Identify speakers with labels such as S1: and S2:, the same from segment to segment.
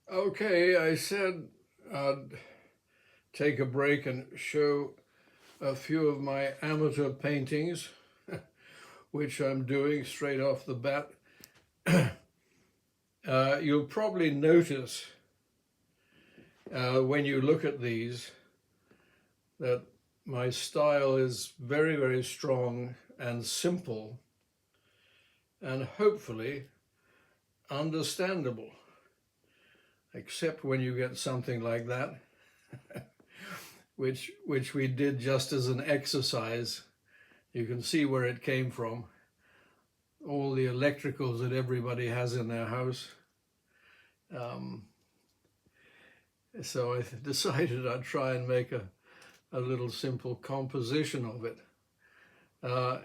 S1: Okay, I said I'd take a break and show a few of my amateur paintings, which I'm doing straight off the bat. You'll probably notice when you look at these that my style is very, very strong and simple and hopefully understandable, except when you get something like that. which we did just as an exercise. You can see where it came from. All the electricals that everybody has in their house. Um, so I decided I'd try and make a little simple composition of it.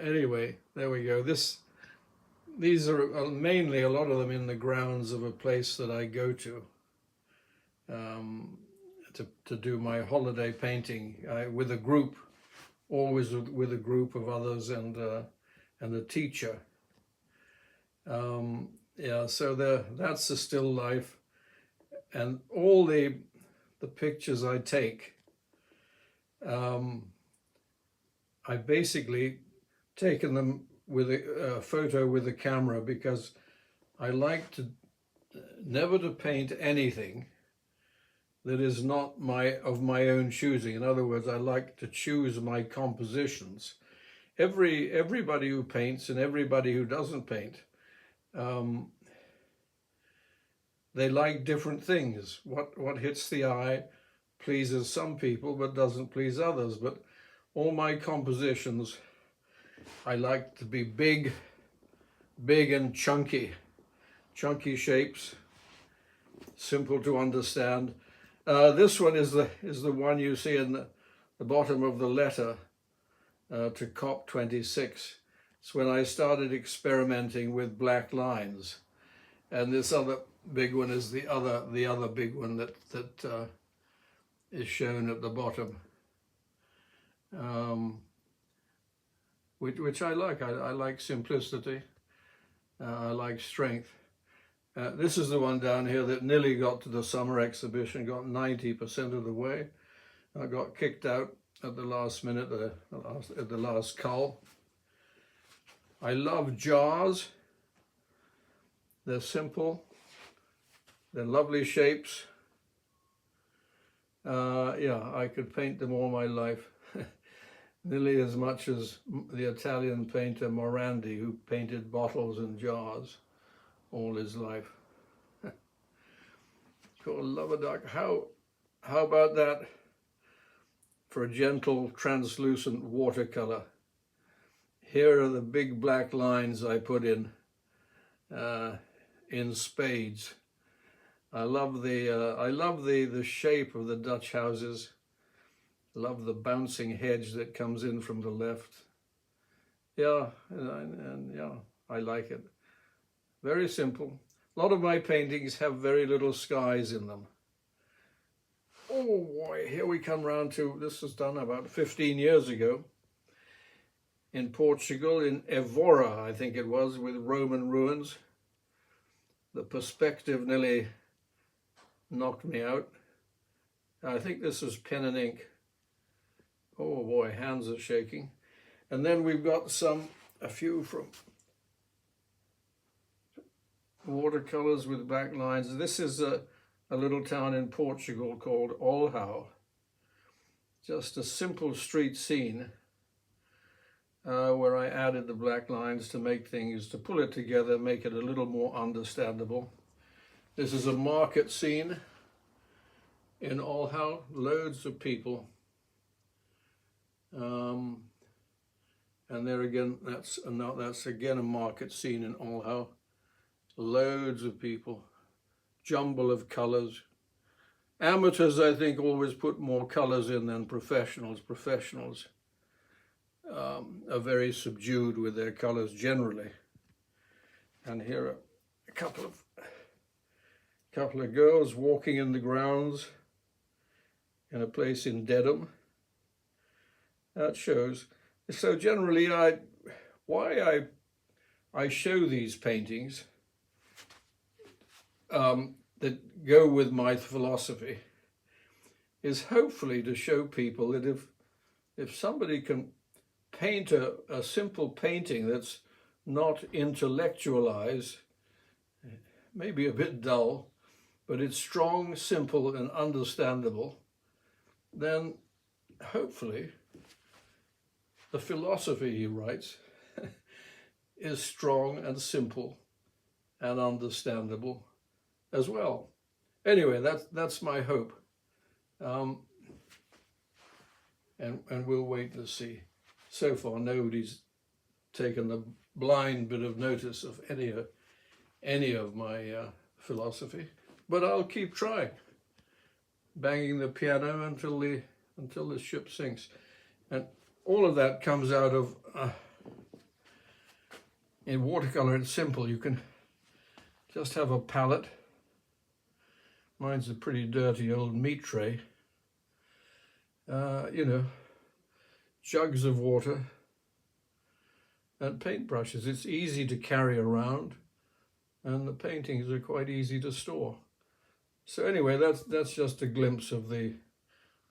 S1: Anyway, there we go. These are mainly, a lot of them, in the grounds of a place that I go to. To do my holiday painting with a group, always with a group of others and a teacher. Yeah, so that's the still life, and all the pictures I take, I've basically taken them with a photo with a camera because I like to never to paint anything that is not of my own choosing. In other words, I like to choose my compositions. Everybody who paints and everybody who doesn't paint, they like different things. What hits the eye pleases some people but doesn't please others. But all my compositions, I like to be big and chunky shapes, simple to understand. This one is the one you see in the bottom of the letter to COP26. It's when I started experimenting with black lines, and this other big one is the other big one that is shown at the bottom, which I like. I like simplicity. I like strength. This is the one down here that nearly got to the summer exhibition, got 90% of the way. I got kicked out at the last minute, at the last cull. I love jars. They're simple. They're lovely shapes. Yeah, I could paint them all my life. Nearly as much as the Italian painter Morandi, who painted bottles and jars all his life. Called Love a Duck. How about that for a gentle, translucent watercolor? Here are the big black lines I put in spades. I love the shape of the Dutch houses. Love the bouncing hedge that comes in from the left. Yeah, and yeah, I like it. Very simple. A lot of my paintings have very little skies in them. Oh boy, here we come round to, this was done about 15 years ago in Portugal, in Evora, I think it was, with Roman ruins. The perspective nearly knocked me out. I think this was pen and ink. Oh boy, hands are shaking. And then we've got a few from watercolors with black lines. This is a little town in Portugal called Olhão. Just a simple street scene where I added the black lines to make things, to pull it together, make it a little more understandable. This is a market scene in Olhão, loads of people. And there again, that's again a market scene in Olhão. Loads of people, jumble of colors. Amateurs, I think, always put more colors in than professionals. Professionals are very subdued with their colors generally. And here are a couple of girls walking in the grounds in a place in Dedham. That shows. So generally, why I show these paintings. that go with my philosophy is hopefully to show people that if somebody can paint a simple painting that's not intellectualized, maybe a bit dull, but it's strong, simple, and understandable, then hopefully the philosophy he writes is strong and simple and understandable as well. Anyway, that's my hope. And we'll wait to see. So far, nobody's taken the blind bit of notice of any of my philosophy, but I'll keep trying, banging the piano until the ship sinks. And all of that comes out of, in watercolor, it's simple. You can just have a palette. Mine's a pretty dirty old meat tray. Jugs of water and paintbrushes. It's easy to carry around, and the paintings are quite easy to store. So anyway, that's just a glimpse of the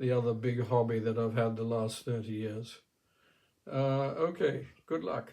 S1: other big hobby that I've had the last 30 years. Okay, good luck.